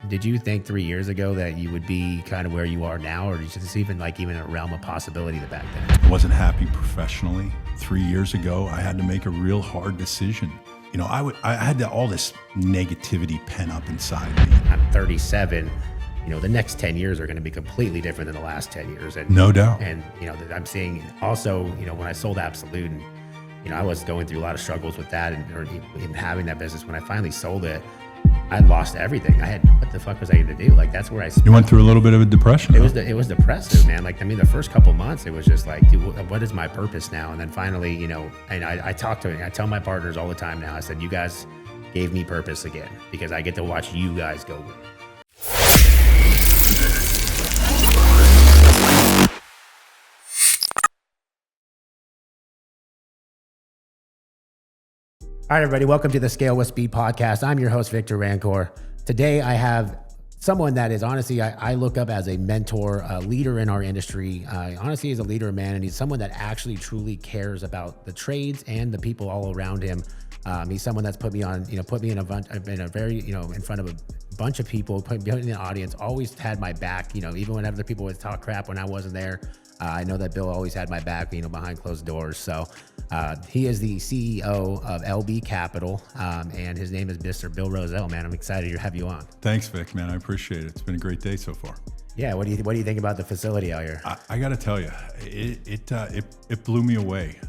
Did you think 3 years ago that you would be kind of where you are now, or did you just even a realm of possibility back then? I wasn't happy professionally. 3 years ago, I had to make a real hard decision. You know, I had all this negativity pent up inside me. I'm 37. You know, the next 10 years are going to be completely different than the last 10 years. And, No doubt. And, you know, I'm seeing also, you know, when I sold Absolute, and, you know, I was going through a lot of struggles with that or even having that business. When I finally sold it, I lost everything. What the fuck was I going to do? Like, that's where You went through a little bit of a depression. It was depressive, man. Like, I mean, the first couple months, it was just like, dude, what is my purpose now? And then finally, you know, and I tell my partners all the time now, I said, you guys gave me purpose again because I get to watch you guys go win. All right, everybody, welcome to the Scale with Speed podcast. I'm your host, Victor Rancour. Today, I have someone that is honestly, I look up as a mentor, a leader in our industry. Honestly, he's a leader, man, and he's someone that actually truly cares about the trades and the people all around him. He's someone that's put me in front of a bunch of people, put me in the audience, always had my back, you know, even when other people would talk crap when I wasn't there. I know that Bill always had my back, you know, behind closed doors. So he is the CEO of LB Capital, and his name is Mr. Bill Rossell, man. I'm excited to have you on. Thanks, Vic, man. I appreciate it. It's been a great day so far. Yeah. What do you think about the facility out here? I got to tell you, it blew me away.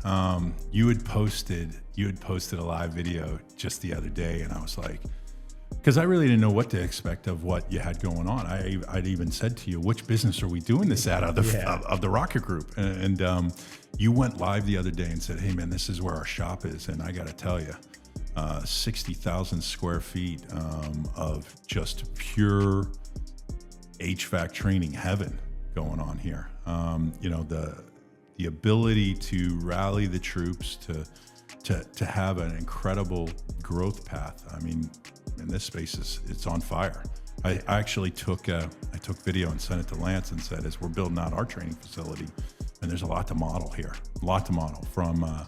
You had posted a live video just the other day, and I was like, because I really didn't know what to expect of what you had going on. I'd even said to you, which business are we doing this out of the Rocket Group? And you went live the other day and said, hey, man, this is where our shop is. And I got to tell you, 60,000 square feet of just pure HVAC training heaven going on here. You know, the ability to rally the troops to have an incredible growth path. I mean, in this space it's on fire. I actually took video and sent it to Lance and said, as we're building out our training facility, and there's a lot to model here, from,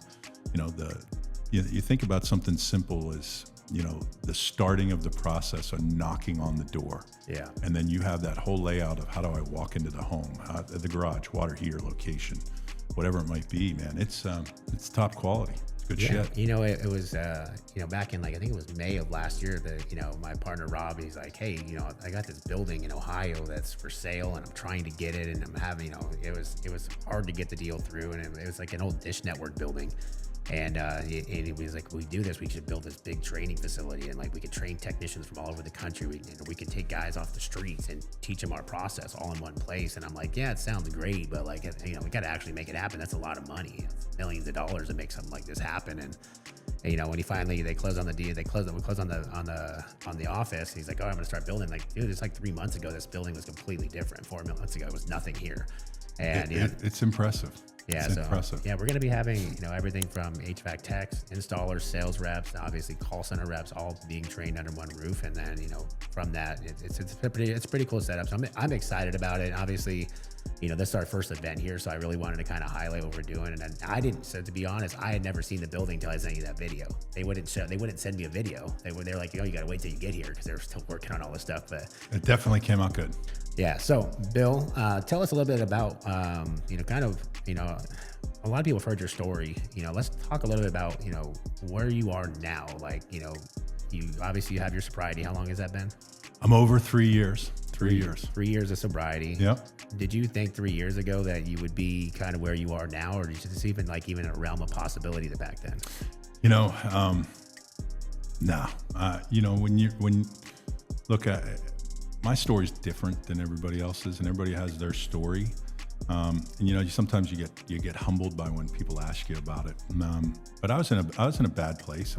you think about something simple as, you know, the starting of the process of knocking on the door. Yeah. And then you have that whole layout of how do I walk into the home, the garage, water heater location, whatever it might be, man. It's top quality. Good shit. You know, it was, back in I think it was May of last year that, you know, my partner Rob, he's like, hey, you know, I got this building in Ohio that's for sale and I'm trying to get it. And I'm having, you know, it was hard to get the deal through. And it was like an old Dish Network building. And he was like, we do this, we should build this big training facility, and like we could train technicians from all over the country. We could take guys off the streets and teach them our process all in one place. And I'm like, yeah, it sounds great, but like, you know, we got to actually make it happen. That's a lot of money, millions of dollars to make something like this happen. And you know, when they close on the deal, we close on the office. He's like, oh, I'm gonna start building. Like, dude, it's like 3 months ago, this building was completely different. 4 months ago, it was nothing here. And it's impressive. Yeah, it's impressive. Yeah, we're going to be having, you know, everything from HVAC techs, installers, sales reps, obviously call center reps, all being trained under one roof. And then, you know, from that, it's a pretty cool setup. So I'm excited about it. Obviously, you know, this is our first event here, so I really wanted to kind of highlight what we're doing. And then so to be honest, I had never seen the building until I sent you that video. They wouldn't send me a video. They're like, you got to wait till you get here because they're still working on all this stuff. But it definitely came out good. Yeah. So Bill, tell us a little bit about, a lot of people have heard your story. You know, let's talk a little bit about, you know, where you are now. Like, you know, you obviously have your sobriety. How long has that been? I'm over 3 years. 3 years. 3 years of sobriety. Yep. Did you think 3 years ago that you would be kind of where you are now, or did you just even a realm of possibility back then? You know, no. You know, look, my story's different than everybody else's, and everybody has their story. And you know, sometimes you get humbled by when people ask you about it. But I was in a bad place.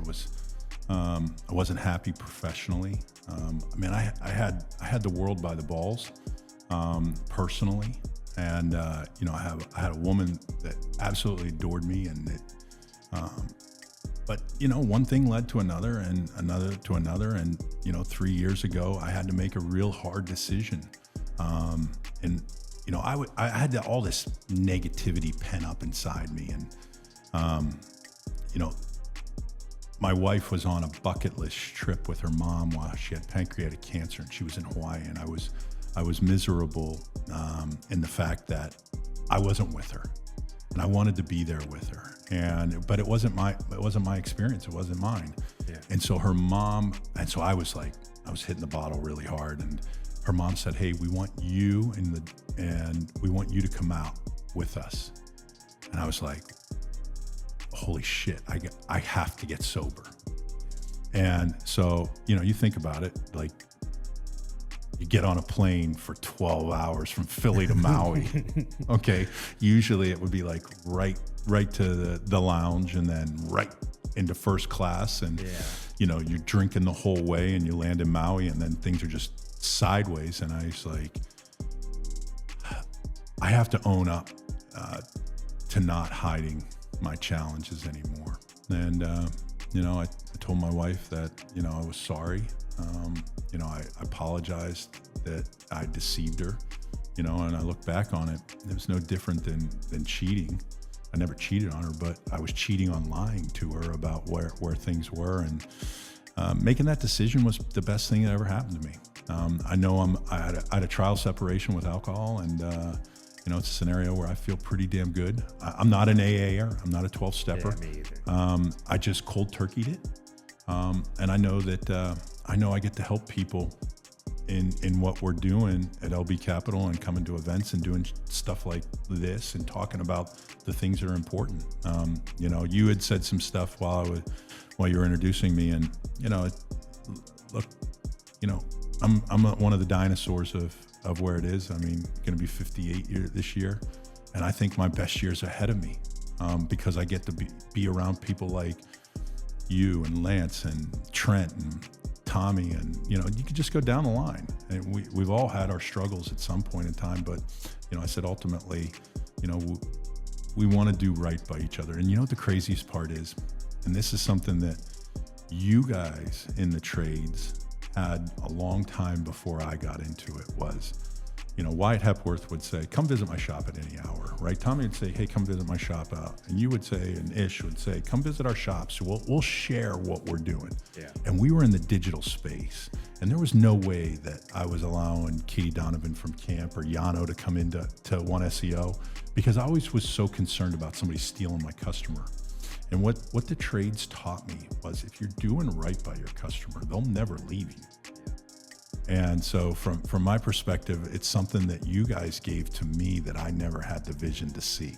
I wasn't happy professionally. I mean, I had the world by the balls, personally, and you know, I had a woman that absolutely adored me, and but you know, one thing led to another, and another to another, and you know, 3 years ago, I had to make a real hard decision, and you know, I had all this negativity pent up inside me, and you know, my wife was on a bucket list trip with her mom while she had pancreatic cancer, and she was in Hawaii, and I was miserable in the fact that I wasn't with her, and I wanted to be there with her, but it wasn't my experience, it wasn't mine. Yeah. And so her mom, and so I was hitting the bottle really hard, and her mom said, "Hey, we want you and we want you to come out with us." And I was like, holy shit, I have to get sober. And so, you think about it, like you get on a plane for 12 hours from Philly to Maui. Okay. Usually it would be like right to the lounge and then right into first class. And, you're drinking the whole way and you land in Maui and then things are just sideways. And I was like, I have to own up to not hiding my challenges anymore. And, I told my wife that, I was sorry. I apologized that I deceived her, and I look back on it, it was no different than cheating. I never cheated on her, but I was cheating on lying to her about where things were. And making that decision was the best thing that ever happened to me. I know I had a trial separation with alcohol, and it's a scenario where I feel pretty damn good. I'm not an AA'er. I'm not a 12-stepper. Yeah, me either. I just cold turkeyed it. And I know that I get to help people in what we're doing at LB Capital and coming to events and doing stuff like this and talking about the things that are important. You had said some stuff while you were introducing me, and I'm one of the dinosaurs of where it is. I mean, going to be 58 this year, and I think my best year's ahead of me because I get to be around people like you and Lance and Trent and Tommy, and you could just go down the line. And we've all had our struggles at some point in time, but I said ultimately, we want to do right by each other. And what the craziest part is, and this is something that you guys in the trades had a long time before I got into it, was Wyatt Hepworth would say, "Come visit my shop at any hour," right? Tommy would say, "Hey, come visit my shop out." And you would say, and Ish would say, "Come visit our shops. We'll share what we're doing." Yeah. And we were in the digital space, and there was no way that I was allowing Katie Donovan from camp or Yano to come into One SEO, because I always was so concerned about somebody stealing my customer. And what the trades taught me was, if you're doing right by your customer, they'll never leave you. And so from my perspective, it's something that you guys gave to me that I never had the vision to see.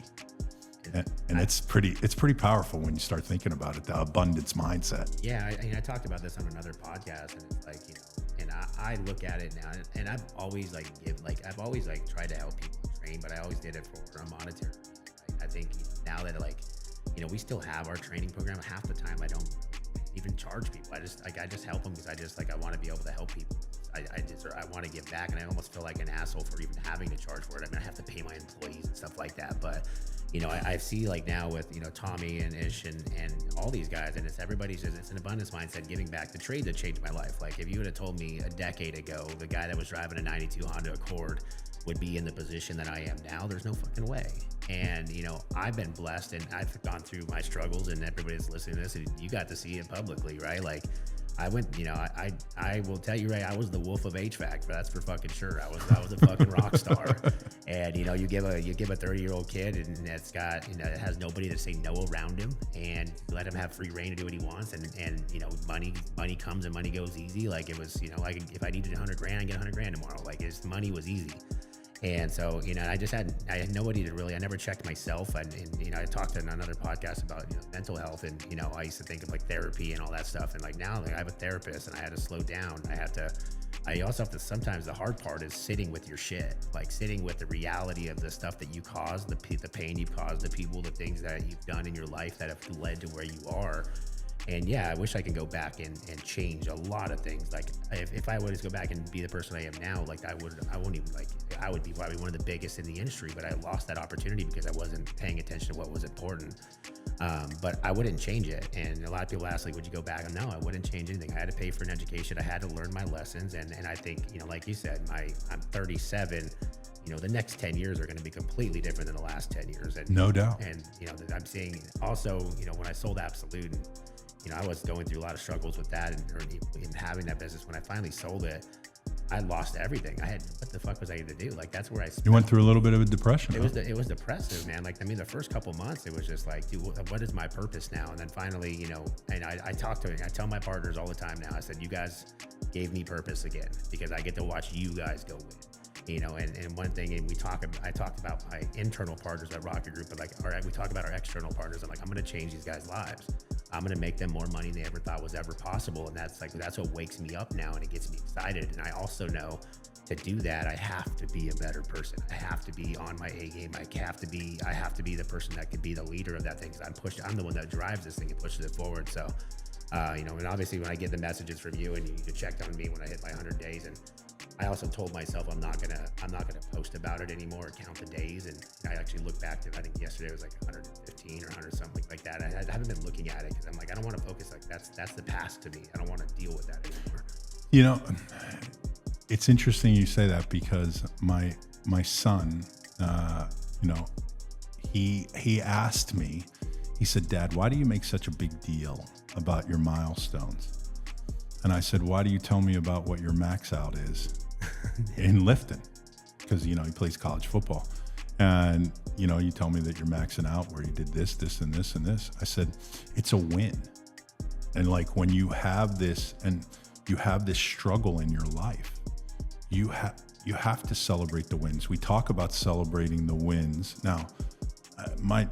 And it's pretty powerful when you start thinking about it, the abundance mindset. Yeah, I talked about this on another podcast, and it's like, and I look at it now, and I've always tried to help people train, but I always did it for a monetary reason, right? I think now that we still have our training program, half the time I don't even charge people. I just help them because I want to be able to help people. I want to give back, and I almost feel like an asshole for even having to charge for it. I mean, I have to pay my employees and stuff like that. But, I see like now with, Tommy and Ish and all these guys, and it's an abundance mindset, giving back. The trade that changed my life. Like, if you would have told me a decade ago, the guy that was driving a 92 Honda Accord would be in the position that I am now, there's no fucking way. And, I've been blessed, and I've gone through my struggles, and everybody's listening to this, and you got to see it publicly, right? Like, I went, I will tell you, Ray, I was the wolf of HVAC, that's for fucking sure. I was a fucking rock star. And, you give a 30-year-old kid, and that's got, it has nobody to say no around him, and let him have free reign to do what he wants. And money comes and money goes easy. Like, it was, like, if I needed $100,000, I get $100,000 tomorrow. Like, money was easy. And so, I had nobody to really, I never checked myself. And I talked in another podcast about, mental health, and, I used to think of like therapy and all that stuff. And like now, like, I have a therapist, and I had to slow down. I also have to, sometimes the hard part is sitting with your shit, like sitting with the reality of the stuff that you caused, the pain you've caused, the people, the things that you've done in your life that have led to where you are. And yeah, I wish I could go back and change a lot of things. Like if I would just go back and be the person I am now, like I would be probably one of the biggest in the industry, but I lost that opportunity because I wasn't paying attention to what was important. But I wouldn't change it. And a lot of people ask, like, would you go back? No, I wouldn't change anything. I had to pay for an education. I had to learn my lessons. And I think, like you said, I'm 37. The next 10 years are going to be completely different than the last 10 years. And no doubt. And, I'm seeing also, when I sold Absolute, I was going through a lot of struggles with that and in having that business. When I finally sold it, I lost everything. What the fuck was I going to do? Like, that's where You went through a little bit of a depression. It was depressive, man. Like, I mean, the first couple months, it was just like, dude, what is my purpose now? And then finally, and I tell my partners all the time now, I said, you guys gave me purpose again, because I get to watch you guys go win. And one thing, and I talked about my internal partners at Rocket Group, but like, all right, we talk about our external partners. I'm like, I'm going to change these guys' lives. I'm going to make them more money than they ever thought was ever possible. And that's what wakes me up now, and it gets me excited. And I also know to do that, I have to be a better person. I have to be on my A game. I have to be the person that could be the leader of that thing. Cause I'm the one that drives this thing and pushes it forward. So, and obviously when I get the messages from you and you checked on me when I hit my 100 days, and I also told myself I'm not gonna post about it anymore or count the days. And I actually looked back to, I think yesterday was like 115 or 100 something like that. I haven't been looking at it because I'm like, I don't want to focus, like that's the past to me. I don't want to deal with that anymore. It's interesting you say that, because my son, he asked me, he said, Dad, why do you make such a big deal about your milestones? And I said, why do you tell me about what your max out is in lifting? Because, he plays college football. And, you tell me that you're maxing out where you did this, this, and this, and this. I said, it's a win. And like, when you have this, and you have this struggle in your life, you have to celebrate the wins. We talk about celebrating the wins. Now,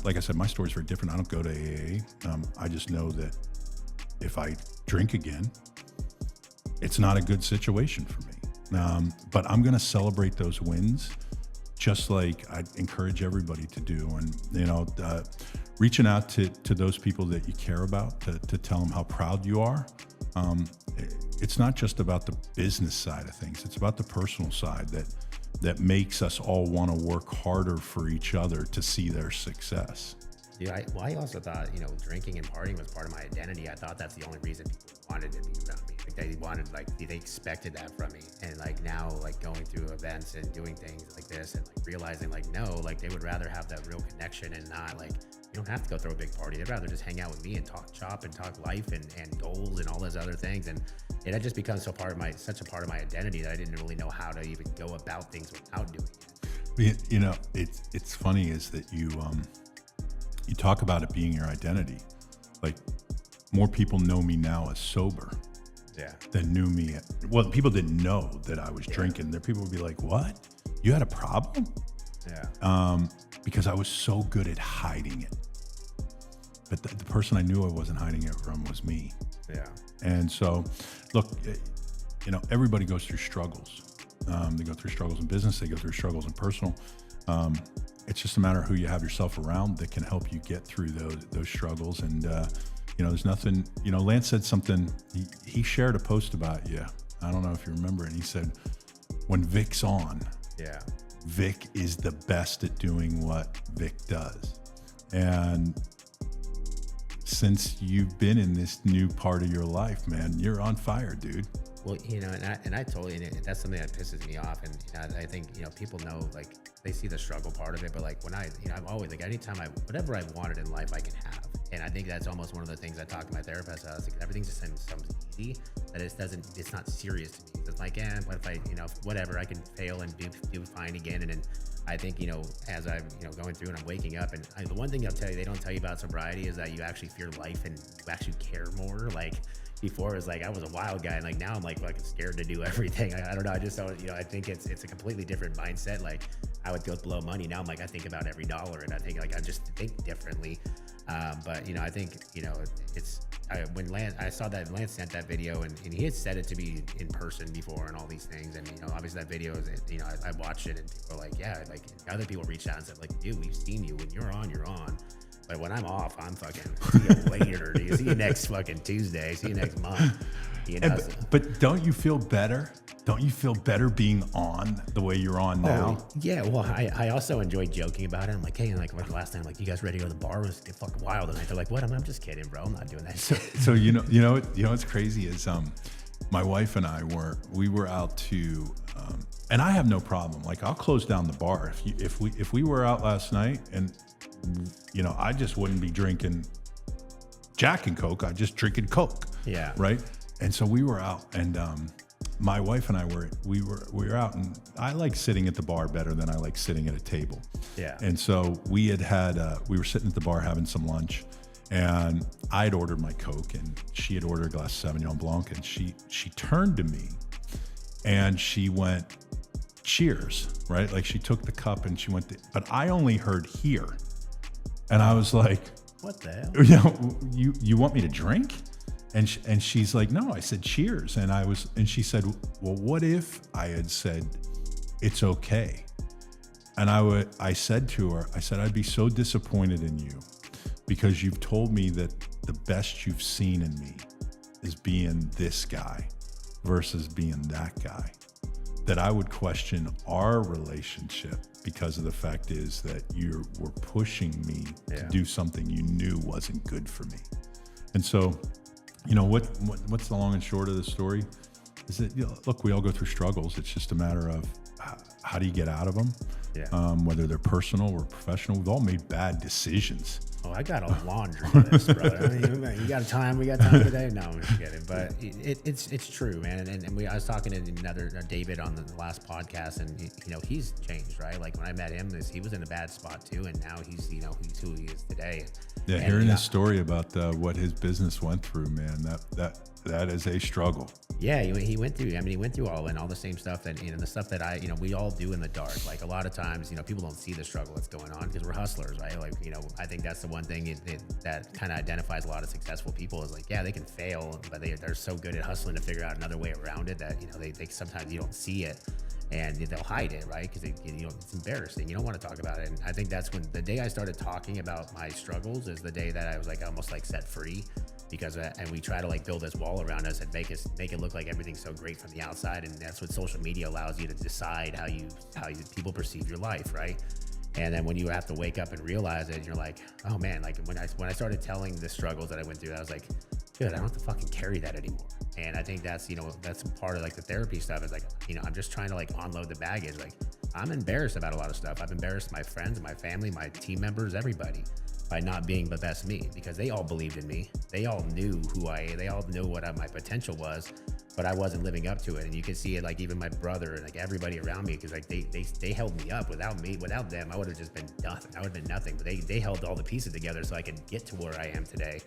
like I said, my story is very different. I don't go to AA. I just know that if I drink again, it's not a good situation for me. But I'm going to celebrate those wins, just like I encourage everybody to do. And, reaching out to those people that you care about to tell them how proud you are. It's not just about the business side of things. It's about the personal side that makes us all want to work harder for each other to see their success. Yeah, I also thought, drinking and partying was part of my identity. I thought that's the only reason people wanted to be around me. Like they expected that from me. And like now, like going through events and doing things like this and like realizing like, no, like they would rather have that real connection and not like, you don't have to go throw a big party. They'd rather just hang out with me and talk shop and talk life and goals and all those other things. And it had just become such a part of my identity that I didn't really know how to even go about things without doing it. It's funny is that you talk about it being your identity. Like, more people know me now as sober than knew me. Well, people didn't know that I was drinking. There, people would be like, what? You had a problem? Yeah. Because I was so good at hiding it. But the person I knew I wasn't hiding it from was me. Yeah. And so, look, everybody goes through struggles. They go through struggles in business. They go through struggles in personal. It's just a matter of who you have yourself around that can help you get through those struggles. And, there's nothing, Lance said something, he shared a post about you. I don't know if you remember it. He said, when Vic's on, Vic is the best at doing what Vic does. And since you've been in this new part of your life, man, you're on fire, dude. Well, and I totally, and that's something that pisses me off. And I think, people know, like, they see the struggle part of it, but like when I'm always like, anytime whatever I've wanted in life, I can have. And I think that's almost one of the things I talk to my therapist about. Like, everything just sounds easy, that it's not serious to me. It's like, what if I, whatever, I can fail and do fine again. And then I think, as I'm, going through and I'm waking up, and the one thing they don't tell you about sobriety is that you actually fear life and you actually care more. Like, before it was like I was a wild guy, and like now I'm like fucking scared to do everything. I don't know. I just don't, I think it's a completely different mindset. Like, I would go blow money. Now I'm like, I think about every dollar, and I think like I just think differently. But I think when I saw that Lance sent that video, and he had said it to me in person before and all these things, and obviously that video is, I watched it and people were like, yeah, like other people reached out and said like, dude, we've seen you. When you're on, you're on. But when I'm off, I'm fucking, see you later. Dude. See you next fucking Tuesday. See you next month. But don't you feel better? Don't you feel better being on the way you're on now? Yeah. Well, I also enjoy joking about it. I'm like, hey, like last time, like, you guys ready to go to the bar? Let's get fucking wild tonight. They're like, what? I'm just kidding, bro. I'm not doing that. So what's crazy is my wife and I were out to, and I have no problem. Like, I'll close down the bar if we were out last night, and I just wouldn't be drinking Jack and Coke. I just drinking Coke. Yeah. Right. And so we were out, and my wife and I we were out, and I like sitting at the bar better than I like sitting at a table. Yeah. And so we were sitting at the bar having some lunch, and I'd ordered my Coke, and she had ordered a glass of Sauvignon Blanc, and she turned to me, and she went, "Cheers," right? Like she took the cup and she went, but I only heard "here," and I was like, "What the hell? You know, you want me to drink?" And she's like, "No, I said cheers." And she said, "Well, what if I had said it's okay?" And I said to her, I said, "I'd be so disappointed in you because you've told me that the best you've seen in me is being this guy versus being that guy, that I would question our relationship because of the fact is that you were pushing me to do something you knew wasn't good for me." And so, you know, what's the long and short of the story is that, you know, look, we all go through struggles. It's just a matter of how do you get out of them? Yeah. Whether they're personal or professional, we've all made bad decisions. Oh, I got a laundry list, brother. I mean, you got time? We got time today? No, I'm just kidding. But it's true, man. And I was talking to another David on the last podcast, and you know, he's changed, right? Like when I met him, he was in a bad spot too, and now he's, you know, he's who he is today. Yeah, and hearing his story about what his business went through, man, that is a struggle. Yeah, he went through. I mean, he went through all the same stuff that, you know, the stuff that we all do in the dark. Like a lot of times, you know, people don't see the struggle that's going on because we're hustlers, right? Like, you know, I think that's the one thing that kind of identifies a lot of successful people is like, yeah, they can fail, but they're so good at hustling to figure out another way around it that, you know, they sometimes you don't see it. And they'll hide it, right? Because you know, it's embarrassing. You don't want to talk about it. And I think that's when the day I started talking about my struggles is the day that I was like almost like set free, because and we try to like build this wall around us and make it look like everything's so great from the outside. And that's what social media allows you to decide how people perceive your life, right? And then when you have to wake up and realize it, you're like, oh man, like when I started telling the struggles that I went through, I was like, good, I don't have to fucking carry that anymore. And I think that's, you know, that's part of like the therapy stuff is like, you know, I'm just trying to like unload the baggage. Like I'm embarrassed about a lot of stuff. I've embarrassed my friends, my family, my team members, everybody by not being the best me, because they all believed in me. They all knew they all knew what my potential was, but I wasn't living up to it. And you can see it like even my brother and like everybody around me, because like they held me up. Without them, I would have just been nothing. I would have been nothing, but they held all the pieces together so I could get to where I am today.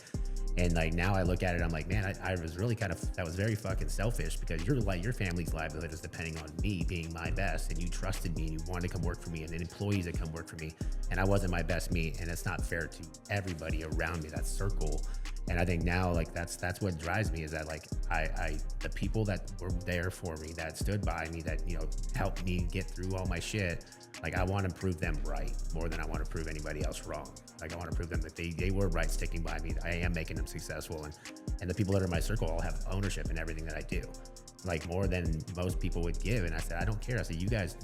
And like now I look at it, I'm like, man, I was really that was very fucking selfish, because your family's livelihood is depending on me being my best, and you trusted me and you wanted to come work for me, and then employees that come work for me, and I wasn't my best me, and it's not fair to everybody around me, that circle. And I think now like that's what drives me, is that like the people that were there for me, that stood by me, that, you know, helped me get through all my shit, like I want to prove them right more than I want to prove anybody else wrong. Like I want to prove them that they were right sticking by me. I am making them successful, and the people that are in my circle all have ownership in everything that I do, like more than most people would give. And I said, I don't care. I said, you guys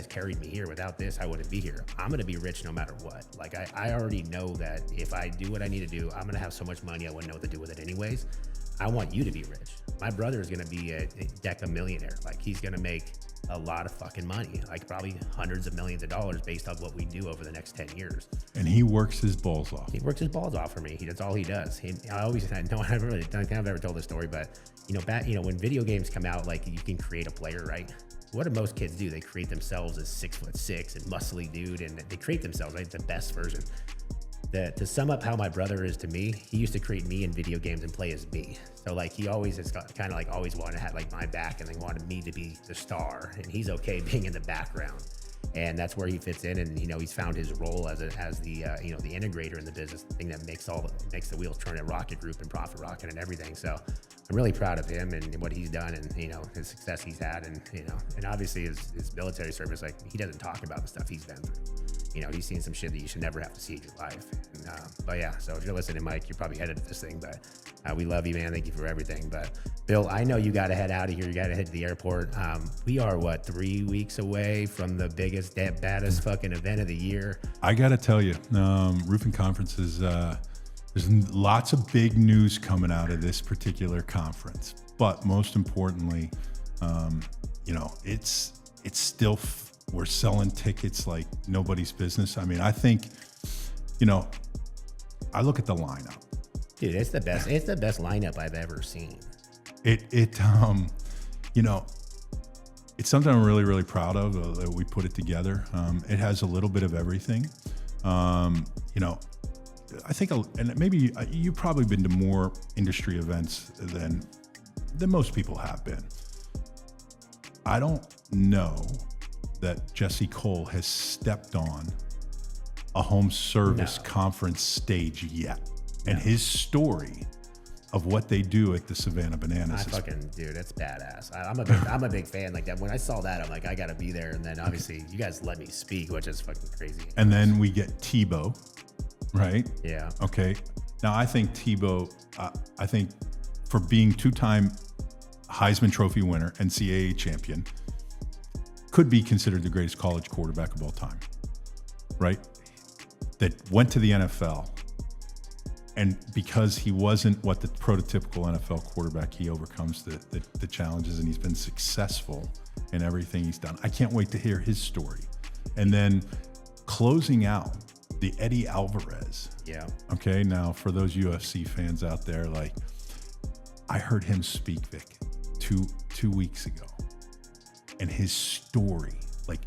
carried me here. Without this, I wouldn't be here. I'm going to be rich no matter what. Like I already know that if I do what I need to do, I'm going to have so much money I wouldn't know what to do with it anyways. I want you to be rich. My brother is going to be a deca millionaire. Like he's going to make a lot of fucking money, like probably hundreds of millions of dollars based on what we do over the next 10 years. And he works his balls off. He works his balls off for me. That's all he does. I don't think I've ever told this story, but when video games come out, like you can create a player, right? What do most kids do? They create themselves as 6'6" and muscly dude, and they create themselves, right? The best version. To sum up how my brother is to me, he used to create me in video games and play as me. So like he always has got kind of like always wanted to have like my back, and they wanted me to be the star, and he's okay being in the background. And that's where he fits in, and he's found his role as the the integrator in the business, the thing that makes the wheels turn at Rocket Group and Profit Rocket and everything. So I'm really proud of him and what he's done, and his success he's had, and and obviously his military service. Like he doesn't talk about the stuff he's been through. He's seen some shit that you should never have to see in your life. But yeah, so if you're listening, Mike, you're probably headed to this thing, but we love you, man. Thank you for everything. But Bill, I know you got to head out of here. You got to head to the airport. We are 3 weeks away from the biggest, baddest fucking event of the year. I got to tell you, roofing conferences, there's lots of big news coming out of this particular conference, but most importantly, it's still we're selling tickets like nobody's business. I mean, I think, I look at the lineup, Dude, it's the best. It's the best lineup I've ever seen. You know, it's something I'm really, really proud of that we put it together. It has a little bit of everything. You know, I think, and maybe you've probably been to more industry events than most people have been. I don't know that Jesse Cole has stepped on a home service conference stage yet. And his story of what they do at the Savannah Bananas. Dude, it's badass. I'm a big fan. Like that. When I saw that, I'm like, I gotta be there. And then obviously you guys let me speak, which is fucking crazy. And then we get Tebow, right? Yeah. Okay. Now I think Tebow, I think for being 2-time Heisman Trophy winner, NCAA champion, could be considered the greatest college quarterback of all time, right? That went to the NFL. And because he wasn't what the prototypical NFL quarterback, he overcomes the challenges, and he's been successful in everything he's done. I can't wait to hear his story. And then closing out, the Eddie Alvarez. Yeah. Okay, now for those UFC fans out there, like, I heard him speak, Vic, two weeks ago. And his story, like,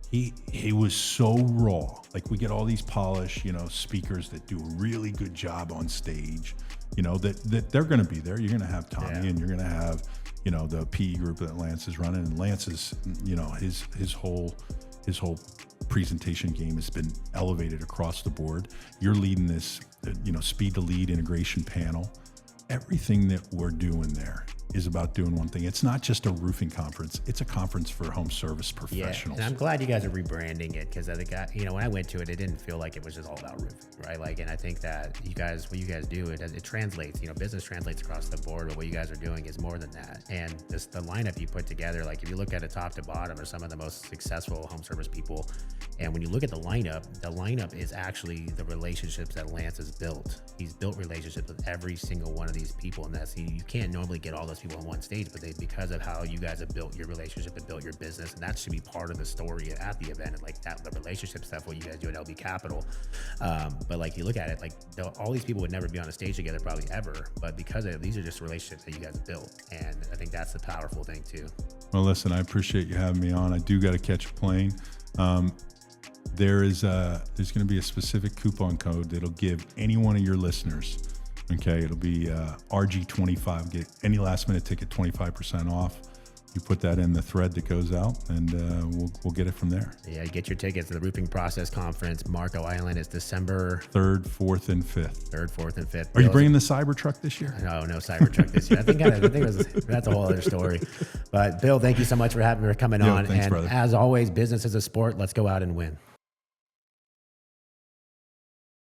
he was so raw. Like, we get all these polished, you know, speakers that do a really good job on stage, you know, that they're going to be there. You're going to have Tommy, and you're going to have, you know, the PE group that Lance is running, and Lance's, you know, his whole presentation game has been elevated across the board. You're leading this, you know, speed to lead integration panel. Everything that we're doing there is about doing one thing. It's not just a roofing conference. It's a conference for home service professionals. Yeah, and I'm glad you guys are rebranding it, because I think, you know, when I went to it, it didn't feel like it was just all about roofing, right? Like, and I think that what you guys do, it translates, you know, business translates across the board, but what you guys are doing is more than that. And just the lineup you put together, like if you look at it top to bottom, are some of the most successful home service people. And when you look at the lineup is actually the relationships that Lance has built. He's built relationships with every single one of these people, and that's, you can't normally get all those people on one stage, but because of how you guys have built your relationship and built your business, and that should be part of the story at the event, and like that, the relationship stuff, what you guys do at LB Capital. But like you look at it, like all these people would never be on a stage together probably ever, but because of these are just relationships that you guys built, and I think that's the powerful thing too. Well, listen, I appreciate you having me on. I do got to catch a plane. There's going to be a specific coupon code that'll give any one of your listeners, okay, it'll be RG25, get any last minute ticket 25% off. You put that in the thread that goes out, and we'll get it from there. Yeah, get your tickets to the Roofing Process Conference. Marco Island is December 3rd, 4th, and 5th. 3rd, 4th, and 5th. Are you bringing the Cybertruck this year? No Cybertruck this year. I think that's a whole other story. But Bill, thank you so much for coming on. Thanks, and brother. As always, business is a sport. Let's go out and win.